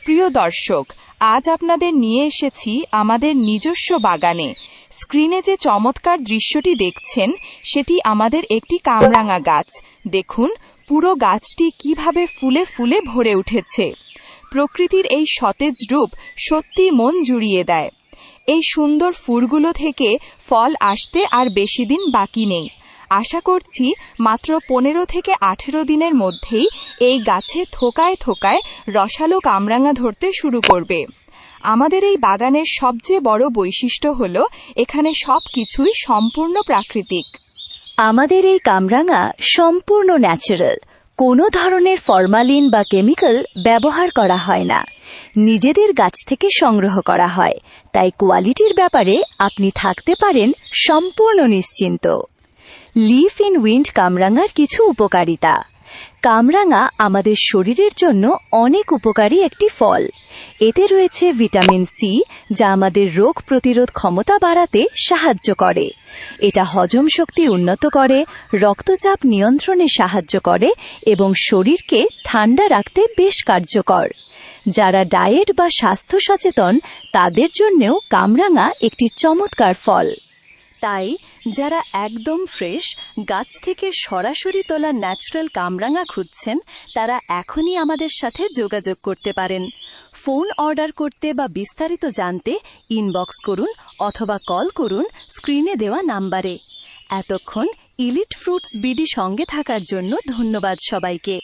প্রিয় দর্শক, আজ আপনাদের নিয়ে এসেছি আমাদের নিজস্ব বাগানে। স্ক্রিনে যে চমৎকার দৃশ্যটি দেখছেন সেটি আমাদের একটি কামরাঙা গাছ। দেখুন পুরো গাছটি কিভাবে ফুলে ফুলে ভরে উঠেছে। প্রকৃতির এই সতেজ রূপ সত্যি মন জুড়িয়ে দেয়। এই সুন্দর ফুলগুলো থেকে ফল আসতে আর বেশি দিন বাকি নেই। আশা করছি মাত্র 15 থেকে 18 দিনের মধ্যেই এই গাছে থোকায় থোকায় রসালো কামরাঙা ধরতে শুরু করবে। আমাদের এই বাগানের সবচেয়ে বড় বৈশিষ্ট্য হলো এখানে সবকিছুই সম্পূর্ণ প্রাকৃতিক। আমাদের এই কামরাঙা সম্পূর্ণ ন্যাচারাল, কোনো ধরনের ফরমালিন বা কেমিক্যাল ব্যবহার করা হয় না। নিজেদের গাছ থেকে সংগ্রহ করা হয়, তাই কোয়ালিটির ব্যাপারে আপনি থাকতে পারেন সম্পূর্ণ নিশ্চিন্ত। লিফ ইন উইন্ড কামরাঙার কিছু উপকারিতা। কামরাঙা আমাদের শরীরের জন্য অনেক উপকারী একটি ফল। এতে রয়েছে ভিটামিন সি, যা আমাদের রোগ প্রতিরোধ ক্ষমতা বাড়াতে সাহায্য করে। এটা হজম শক্তি উন্নত করে, রক্তচাপ নিয়ন্ত্রণে সাহায্য করে এবং শরীরকে ঠান্ডা রাখতে বেশ কার্যকর। যারা ডায়েট বা স্বাস্থ্য সচেতন তাদের জন্যও কামরাঙা একটি চমৎকার ফল। তাই যারা একদম ফ্রেশ গাছ থেকে সরাসরি তোলা ন্যাচারাল কামরাঙা খুঁজছেন তারা এখনই আমাদের সাথে যোগাযোগ করতে পারেন। ফোন অর্ডার করতে বা বিস্তারিত জানতে ইনবক্স করুন অথবা কল করুন স্ক্রিনে দেওয়া নাম্বারে। এতক্ষণ ইলিট ফ্রুটস বিডি সঙ্গে থাকার জন্য ধন্যবাদ সবাইকে।